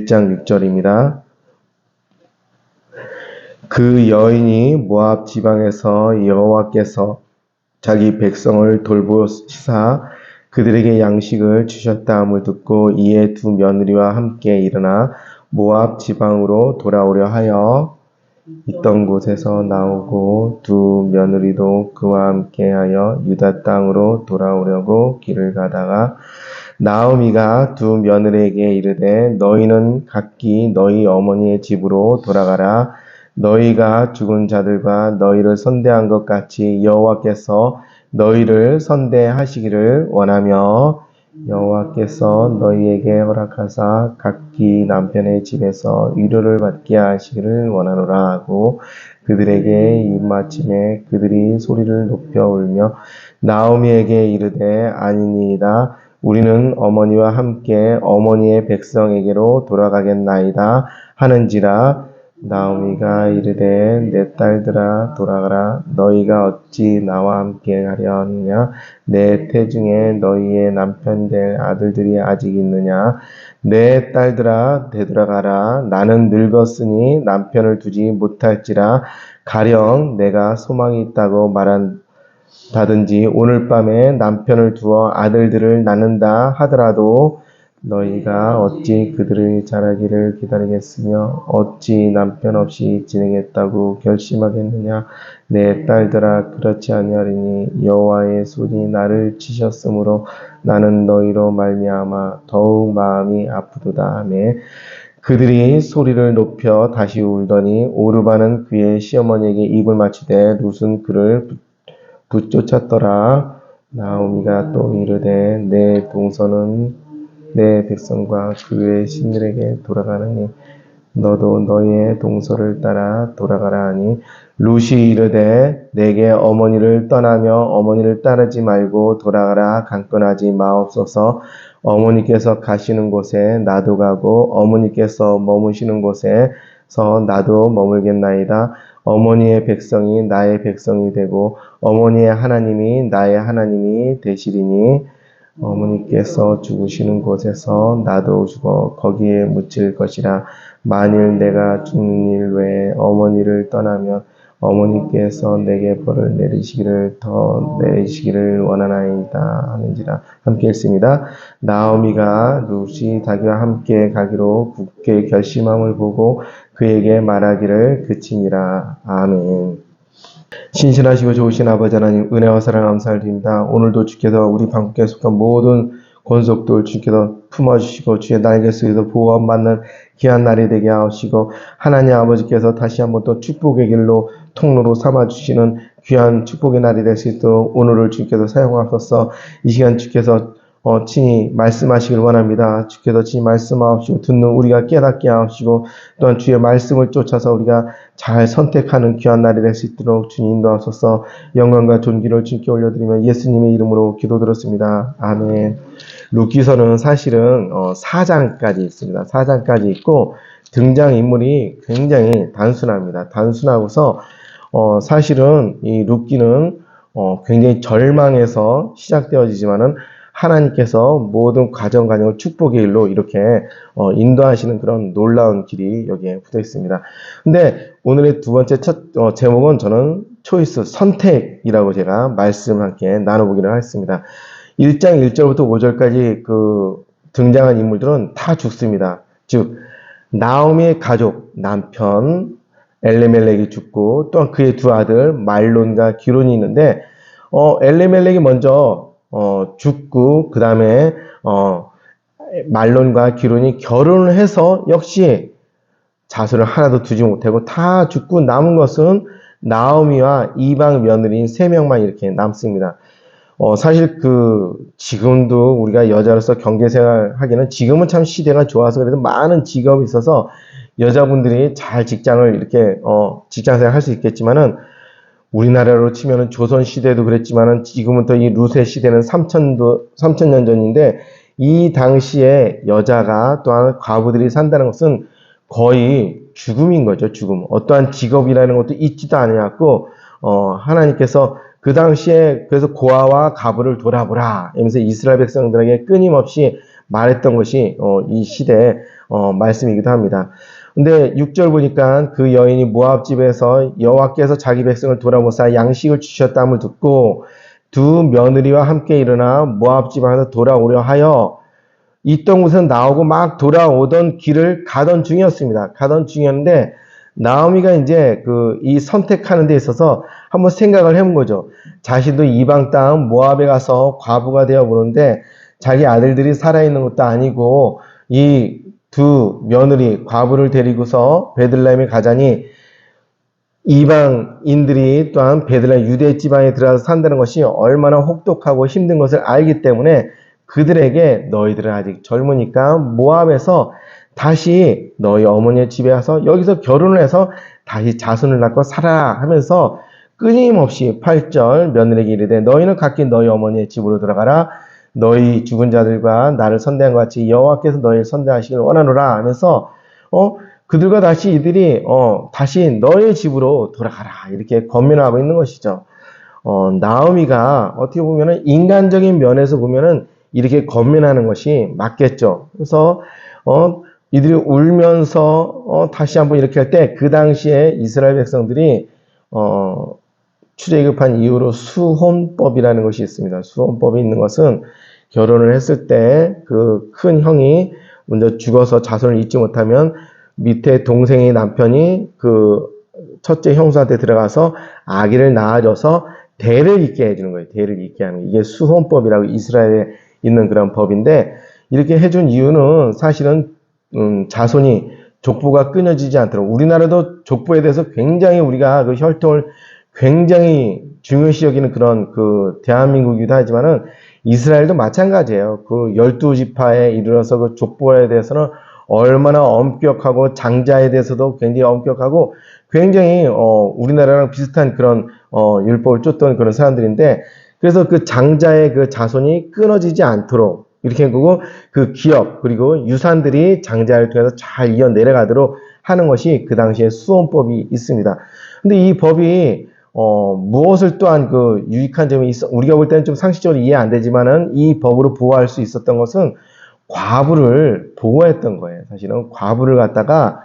1장 6절입니다. 그 여인이 모압 지방에서 여호와께서 자기 백성을 돌보시사 그들에게 양식을 주셨다함을 듣고 이에 두 며느리와 함께 일어나 모압 지방으로 돌아오려 하여 있던 곳에서 나오고 두 며느리도 그와 함께하여 유다 땅으로 돌아오려고 길을 가다가 나오미가 두 며느리에게 이르되 너희는 각기 너희 어머니의 집으로 돌아가라. 너희가 죽은 자들과 너희를 선대한 것 같이 여호와께서 너희를 선대하시기를 원하며 여호와께서 너희에게 허락하사 각기 남편의 집에서 위로를 받게 하시기를 원하노라 하고 그들에게 입맞춤에 그들이 소리를 높여 울며 나오미에게 이르되 아니니이다. 우리는 어머니와 함께 어머니의 백성에게로 돌아가겠나이다 하는지라. 나오미가 이르되 내 딸들아 돌아가라. 너희가 어찌 나와 함께 가려 하느냐. 내 태중에 너희의 남편 될 아들들이 아직 있느냐. 내 딸들아 되돌아가라. 나는 늙었으니 남편을 두지 못할지라. 가령 내가 소망이 있다고 말한다든지 오늘 밤에 남편을 두어 아들들을 낳는다 하더라도 너희가 어찌 그들의 자라기를 기다리겠으며 어찌 남편 없이 지내겠다고 결심하겠느냐. 내 딸들아 그렇지 아니하리니 여호와의 손이 나를 치셨으므로 나는 너희로 말미암아 더욱 마음이 아프도다 하매 그들이 소리를 높여 다시 울더니 오르바는 그의 시어머니에게 입을 맞추되 룻은 그를 붙쫓았더라. 나오미가 또 이르되 내 동서는 내 백성과 그의 신들에게 돌아가느니 너도 너희의 동서를 따라 돌아가라 하니 룻이 이르되 내게 어머니를 떠나며 어머니를 따르지 말고 돌아가라. 강권하지 마옵소서. 어머니께서 가시는 곳에 나도 가고 어머니께서 머무시는 곳에서 나도 머물겠나이다. 어머니의 백성이 나의 백성이 되고 어머니의 하나님이 나의 하나님이 되시리니 어머니께서 죽으시는 곳에서 나도 죽어 거기에 묻힐 것이라. 만일 내가 죽는 일 외에 어머니를 떠나면 어머니께서 내게 벌을 내리시기를 원하나이다 하는지라. 함께 읽습니다. 나오미가 룻이 자기와 함께 가기로 굳게 결심함을 보고 그에게 말하기를 그치니라. 아멘. 신실하시고 좋으신 아버지 하나님 은혜와 사랑 감사드립니다. 오늘도 주께서 우리 방국에 속한 모든 권속들 주께서 품어주시고 주의 날개 속에서 보호받는 귀한 날이 되게 하시고 하나님 아버지께서 다시 한번 또 축복의 길로 통로로 삼아주시는 귀한 축복의 날이 될 수 있도록 오늘을 주께서 사용하셔서 이 시간 주께서 친히 말씀하시길 원합니다. 주께서 친히 말씀하시고 듣는 우리가 깨닫게 하시고 또한 주의 말씀을 쫓아서 우리가 잘 선택하는 귀한 날이 될 수 있도록 주님 인도하소서. 영광과 존귀를 주님께 올려드리며 예수님의 이름으로 기도드렸습니다. 아멘. 룻기서는 사실은 4장까지 있습니다. 4장까지 있고 등장인물이 굉장히 단순합니다. 단순하고서 사실은 이 룻기는 굉장히 절망에서 시작되어지지만은 하나님께서 모든 과정을 축복의 일로 이렇게 인도하시는 그런 놀라운 길이 여기에 붙어 있습니다. 근데 오늘의 두 번째 제목은 저는 초이스, 선택이라고 제가 말씀을 함께 나눠보기로 하겠습니다. 1장 1절부터 5절까지 그 등장한 인물들은 다 죽습니다. 즉 나오미의 가족, 남편 엘레멜렉이 죽고 또한 그의 두 아들 말론과 기론이 있는데 엘레멜렉이 먼저 죽고 그 다음에 말론과 기론이 결혼을 해서 역시 자손을 하나도 두지 못하고 다 죽고 남은 것은 나오미와 이방 며느리인 3명만 이렇게 남습니다. 사실 지금도 우리가 여자로서 경제생활 하기는 지금은 참 시대가 좋아서 그래도 많은 직업이 있어서 여자분들이 잘 직장을 이렇게 직장생활 할 수 있겠지만은 우리나라로 치면은 조선 시대도 그랬지만은 지금은 또 이 룻의 시대는 3000년 전인데 이 당시에 여자가 또한 과부들이 산다는 것은 거의 죽음인 거죠. 죽음. 어떠한 직업이라는 것도 있지도 않았고 하나님께서 그 당시에 그래서 고아와 과부를 돌아보라 하면서 이스라엘 백성들에게 끊임없이 말했던 것이 이 시대에 말씀이기도 합니다. 근데 6절 보니까 그 여인이 모압 집에서 여호와께서 자기 백성을 돌아보사 양식을 주셨다함을 듣고 두 며느리와 함께 일어나 모압 지방에서 돌아오려 하여 있던 곳에서 나오고 막 돌아오던 길을 가던 중이었습니다. 가던 중이었는데 나오미가 이제 이 선택하는 데 있어서 한번 생각을 해본 거죠. 자신도 이방 땅 모압에 가서 과부가 되어 보는데 자기 아들들이 살아있는 것도 아니고 이 두 며느리 과부를 데리고서 베들레헴에 가자니 이방인들이 또한 베들레헴 유대 지방에 들어가서 산다는 것이 얼마나 혹독하고 힘든 것을 알기 때문에 그들에게 너희들은 아직 젊으니까 모압에서 다시 너희 어머니의 집에 와서 여기서 결혼을 해서 다시 자손을 낳고 살아 하면서 끊임없이 8절 며느리에게 이르되 너희는 각기 너희 어머니의 집으로 돌아가라. 너희 죽은 자들과 나를 선대한 것 같이 여호와께서 너희를 선대하시길 원하노라 하면서 그들과 다시 이들이 다시 너희 집으로 돌아가라 이렇게 권면하고 있는 것이죠. 나오미가 어떻게 보면은 인간적인 면에서 보면은 이렇게 권면하는 것이 맞겠죠. 그래서 이들이 울면서 다시 한번 이렇게 할 때 그 당시에 이스라엘 백성들이 출애굽한 이후로 수혼법이라는 것이 있습니다. 수혼법이 있는 것은 결혼을 했을 때 그 큰 형이 먼저 죽어서 자손을 잇지 못하면 밑에 동생의 남편이 그 첫째 형수한테 들어가서 아기를 낳아줘서 대를 잇게 해주는 거예요. 대를 잇게 하는 거예요. 이게 수혼법이라고 이스라엘에 있는 그런 법인데 이렇게 해준 이유는 사실은 자손이 족보가 끊어지지 않도록 우리나라도 족보에 대해서 굉장히 우리가 그 혈통을 굉장히 중요시 여기는 그런 대한민국이기도 하지만은 이스라엘도 마찬가지예요. 그 12지파에 이르러서 그 족보에 대해서는 얼마나 엄격하고 장자에 대해서도 굉장히 엄격하고 굉장히 우리나라랑 비슷한 그런 율법을 쫓던 그런 사람들인데 그래서 그 장자의 그 자손이 끊어지지 않도록 이렇게 하고 그 기업 그리고 유산들이 장자를 통해서 잘 이어 내려가도록 하는 것이 그 당시에 수혼법이 있습니다. 근데 이 법이 무엇을 또한 유익한 점이 있어 우리가 볼 때는 좀 상식적으로 이해 안 되지만은 이 법으로 보호할 수 있었던 것은 과부를 보호했던 거예요. 사실은 과부를 갖다가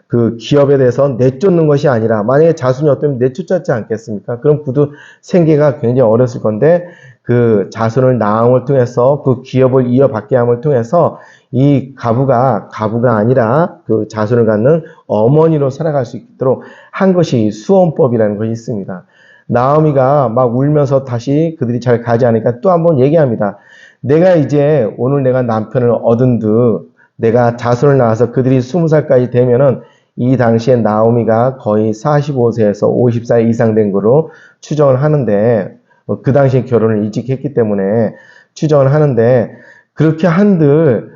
그 기업에 대해서 내쫓는 것이 아니라 만약에 자손이 어쩌면 내쫓았지 않겠습니까? 그럼 그도 생계가 굉장히 어렸을 건데 그 자손을 낳음을 통해서 그 기업을 이어받게 함을 통해서 이 가부가 아니라 그 자손을 갖는 어머니로 살아갈 수 있도록 한 것이 수혼법이라는 것이 있습니다. 나오미가 막 울면서 다시 그들이 잘 가지 않으니까 또 한번 얘기합니다. 내가 이제 오늘 내가 남편을 얻은 듯 내가 자손을 낳아서 그들이 20살까지 되면은 이 당시에 나오미가 거의 45세에서 50살 이상 된 거로 추정을 하는데 그 당시에 결혼을 일찍 했기 때문에 추정을 하는데 그렇게 한들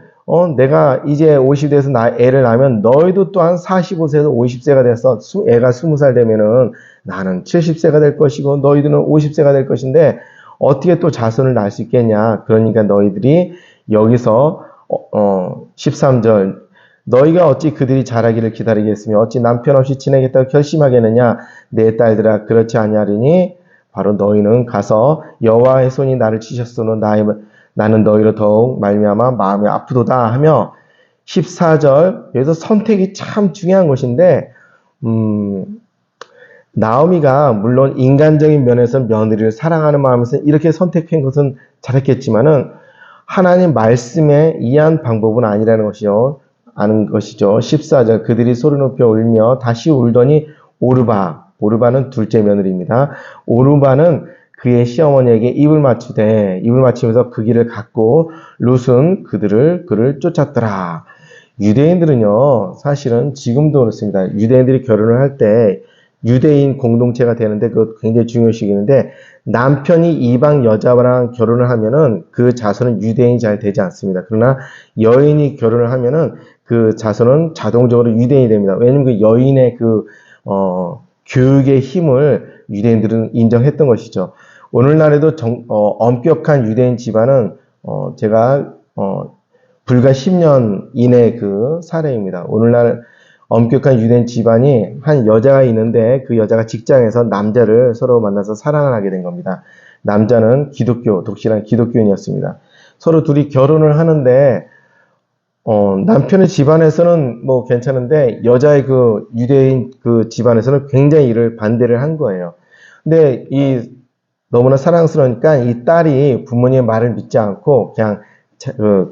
내가 이제 50대에서 애를 낳으면 너희도 또한 45세에서 50세가 돼서 애가 20살 되면은 나는 70세가 될 것이고 너희들은 50세가 될 것인데 어떻게 또 자손을 낳을 수 있겠냐. 그러니까 너희들이 여기서 13절 너희가 어찌 그들이 자라기를 기다리겠으며 어찌 남편 없이 지내겠다고 결심하겠느냐. 내 딸들아 그렇지 아니하리니 바로 너희는 가서 여호와의 손이 나를 치셨으므로 나는 너희로 더욱 말미암아 마음이 아프도다 하며 14절 여기서 선택이 참 중요한 것인데 나오미가 물론 인간적인 면에서 며느리를 사랑하는 마음에서 이렇게 선택한 것은 잘했겠지만은 하나님 말씀에 이해한 방법은 아니라는 것이죠. 아는 것이죠. 14절 그들이 소리 높여 울며 다시 울더니 오르바는 둘째 며느리입니다. 오르바는 그의 시어머니에게 입을 맞추면서 그 길을 갔고 룻은 그를 쫓았더라. 유대인들은요 사실은 지금도 그렇습니다. 유대인들이 결혼을 할 때 유대인 공동체가 되는데 그거 굉장히 중요시기인데 남편이 이방 여자랑 결혼을 하면은 그 자손은 유대인이 잘 되지 않습니다. 그러나 여인이 결혼을 하면은 그 자손은 자동적으로 유대인이 됩니다. 왜냐면 그 여인의 교육의 힘을 유대인들은 인정했던 것이죠. 오늘날에도 엄격한 유대인 집안은 제가 불과 10년 이내 그 사례입니다. 오늘날 엄격한 유대인 집안이 한 여자가 있는데 그 여자가 직장에서 남자를 서로 만나서 사랑을 하게 된 겁니다. 남자는 독실한 기독교인이었습니다. 서로 둘이 결혼을 하는데 남편의 집안에서는 뭐 괜찮은데 여자의 그 유대인 그 집안에서는 굉장히 이를 반대를 한 거예요. 근데 너무나 사랑스러우니까 이 딸이 부모님의 말을 믿지 않고 그냥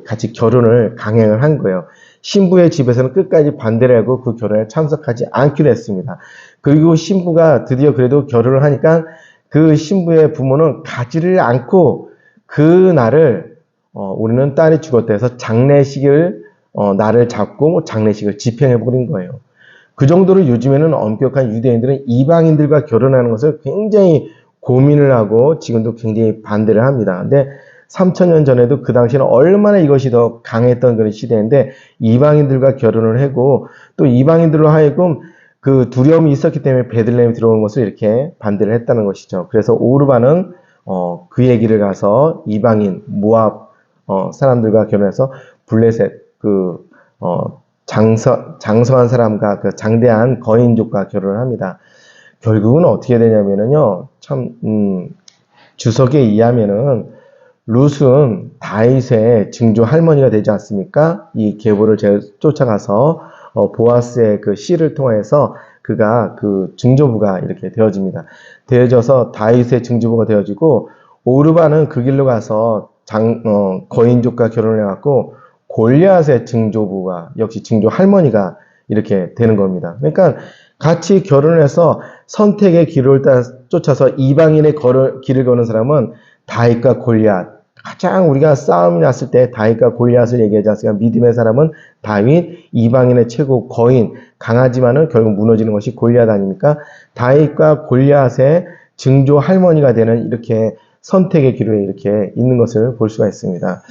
같이 결혼을 강행을 한 거예요. 신부의 집에서는 끝까지 반대를 하고 그 결혼에 참석하지 않기로 했습니다. 그리고 신부가 드디어 그래도 결혼을 하니까 그 신부의 부모는 가지를 않고 그 날을 우리는 딸이 죽었다 해서 장례식을 날을 잡고 장례식을 집행해 버린 거예요. 그 정도로 요즘에는 엄격한 유대인들은 이방인들과 결혼하는 것을 굉장히 고민을 하고 지금도 굉장히 반대를 합니다. 근데 3000년 전에도 그 당시에는 얼마나 이것이 더 강했던 그런 시대인데 이방인들과 결혼을 하고 또 이방인들로 하여금 그 두려움이 있었기 때문에 베들레헴에 들어온 것을 이렇게 반대를 했다는 것이죠. 그래서 오르반은 그의 길을 가서 이방인 모압 사람들과 결혼해서 블레셋 장성한 사람과 그 장대한 거인족과 결혼을 합니다. 결국은 어떻게 되냐면은요, 주석에 의하면은 룻은 다윗의 증조 할머니가 되지 않습니까? 이 계보를 쫓아가서 보아스의 그 씨를 통해서 그가 그 증조부가 이렇게 되어집니다. 되어져서 다윗의 증조부가 되어지고 오르반은 그 길로 가서 거인족과 결혼을 해갖고 골리앗의 증조부가 역시 증조 할머니가 이렇게 되는 겁니다. 그러니까 같이 결혼을 해서 선택의 길을 쫓아서 이방인의 길을 거는 사람은 다윗과 골리앗. 가장 우리가 싸움이 났을 때 다윗과 골리앗을 얘기하지 않습니까? 믿음의 사람은 다윗, 이방인의 최고 거인, 강하지만은 결국 무너지는 것이 골리앗 아닙니까? 다윗과 골리앗의 증조 할머니가 되는 이렇게 선택의 기로에 이렇게 있는 것을 볼 수가 있습니다.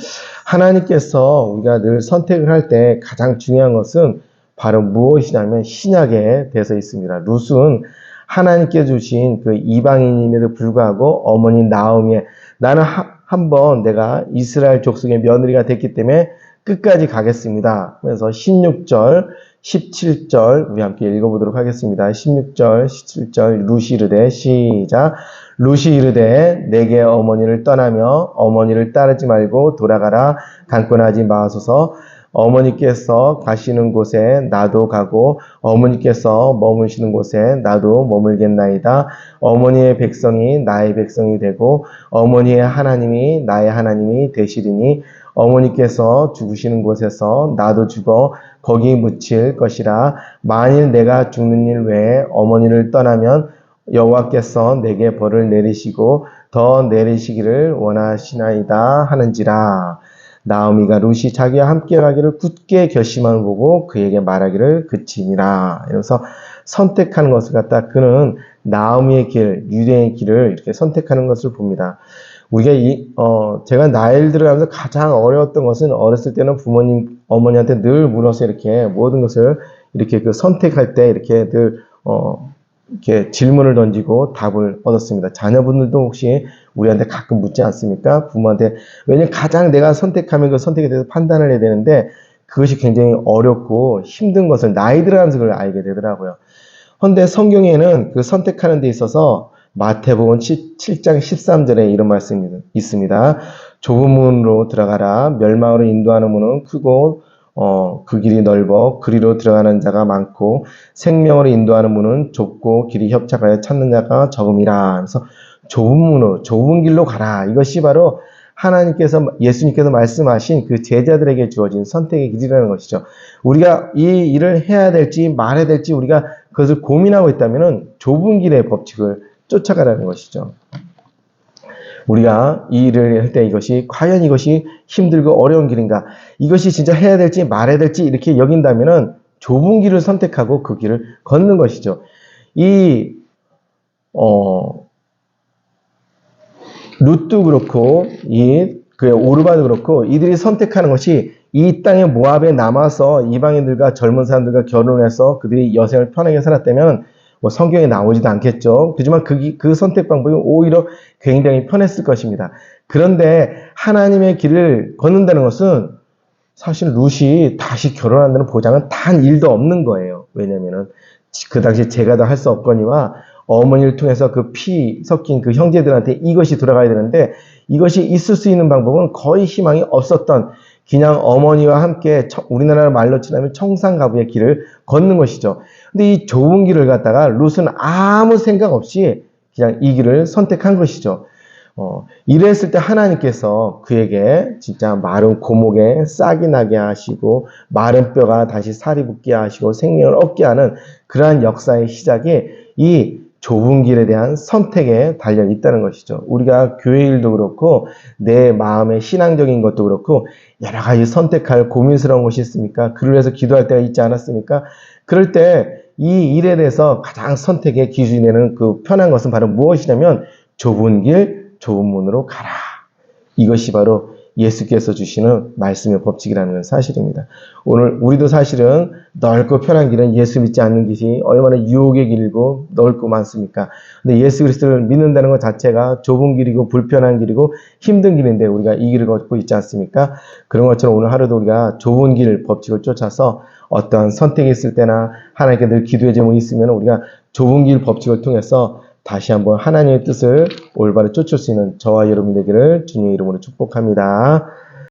하나님께서 우리가 늘 선택을 할 때 가장 중요한 것은 바로 무엇이냐면 신약에 대해서 있습니다. 룻은 하나님께 주신 그 이방인임에도 불구하고 어머니 나오미의 나는 한번 내가 이스라엘 족속의 며느리가 됐기 때문에 끝까지 가겠습니다. 그래서 16절, 17절 우리 함께 읽어보도록 하겠습니다. 16절, 17절 룻이 이르되 시작. 룻이 이르되 내게 어머니를 떠나며 어머니를 따르지 말고 돌아가라. 강권하지 마소서. 어머니께서 가시는 곳에 나도 가고 어머니께서 머무시는 곳에 나도 머물겠나이다. 어머니의 백성이 나의 백성이 되고 어머니의 하나님이 나의 하나님이 되시리니 어머니께서 죽으시는 곳에서 나도 죽어 거기 묻힐 것이라. 만일 내가 죽는 일 외에 어머니를 떠나면 여호와께서 내게 벌을 내리시고 더 내리시기를 원하시나이다 하는지라. 나오미가 룻이 자기와 함께 가기를 굳게 결심함을 보고 그에게 말하기를 그치니라. 이러면서 선택하는 것을 갖다 그는 나오미의 길, 유대의 길을 이렇게 선택하는 것을 봅니다. 우리가 제가 나이를 들어가면서 가장 어려웠던 것은 어렸을 때는 부모님, 어머니한테 늘 물어서 이렇게 모든 것을 이렇게 그 선택할 때 이렇게 늘 이렇게 질문을 던지고 답을 얻었습니다. 자녀분들도 혹시 우리한테 가끔 묻지 않습니까? 부모한테. 왜냐면 가장 내가 선택하면 그 선택에 대해서 판단을 해야 되는데 그것이 굉장히 어렵고 힘든 것을 나이 들어가면서 그걸 알게 되더라고요. 그런데 성경에는 그 선택하는 데 있어서 마태복음 7장 13절에 이런 말씀이 있습니다. 좁은 문으로 들어가라. 멸망으로 인도하는 문은 크고 그 길이 넓어 그리로 들어가는 자가 많고 생명으로 인도하는 문은 좁고 길이 협착하여 찾는 자가 적음이라. 그래서 좁은 문으로 좁은 길로 가라. 이것이 바로 예수님께서 말씀하신 그 제자들에게 주어진 선택의 길이라는 것이죠. 우리가 이 일을 해야 될지 말아야 될지 우리가 그것을 고민하고 있다면 좁은 길의 법칙을 쫓아가라는 것이죠. 우리가 이 일을 할 때 과연 이것이 힘들고 어려운 길인가? 이것이 진짜 해야 될지 말아야 될지 이렇게 여긴다면은 좁은 길을 선택하고 그 길을 걷는 것이죠. 룻도 그렇고, 그의 오르반도 그렇고, 이들이 선택하는 것이 이 땅의 모압에 남아서 이방인들과 젊은 사람들과 결혼해서 그들이 여생을 편하게 살았다면 뭐 성경에 나오지도 않겠죠. 그렇지만 그 선택 방법이 오히려 굉장히 편했을 것입니다. 그런데 하나님의 길을 걷는다는 것은 사실 룻이 다시 결혼한다는 보장은 단 1도 없는 거예요. 왜냐면은 그 당시 제가 다 할 수 없거니와 어머니를 통해서 그 피 섞인 그 형제들한테 이것이 돌아가야 되는데 이것이 있을 수 있는 방법은 거의 희망이 없었던 그냥 어머니와 함께 우리나라 말로 치면 청산가부의 길을 걷는 것이죠. 근데 이 좁은 길을 갔다가 룻은 아무 생각 없이 그냥 이 길을 선택한 것이죠. 이랬을 때 하나님께서 그에게 진짜 마른 고목에 싹이 나게 하시고 마른 뼈가 다시 살이 붙게 하시고 생명을 얻게 하는 그러한 역사의 시작이 이 좁은 길에 대한 선택에 달려 있다는 것이죠. 우리가 교회 일도 그렇고 내 마음의 신앙적인 것도 그렇고 여러 가지 선택할 고민스러운 것이 있습니까? 그를 위해서 기도할 때가 있지 않았습니까? 그럴 때 이 일에 대해서 가장 선택의 기준이 되는 그 편한 것은 바로 무엇이냐면 좁은 길, 좁은 문으로 가라. 이것이 바로 예수께서 주시는 말씀의 법칙이라는 사실입니다. 오늘 우리도 사실은 넓고 편한 길은 예수 믿지 않는 길이 얼마나 유혹의 길이고 넓고 많습니까? 근데 예수 그리스도를 믿는다는 것 자체가 좁은 길이고 불편한 길이고 힘든 길인데 우리가 이 길을 걷고 있지 않습니까? 그런 것처럼 오늘 하루도 우리가 좁은 길 법칙을 쫓아서 어떠한 선택이 있을 때나 하나님께 늘 기도의 제목이 있으면 우리가 좁은 길 법칙을 통해서 다시 한번 하나님의 뜻을 올바로 쫓을 수 있는 저와 여러분 되기를 주님의 이름으로 축복합니다.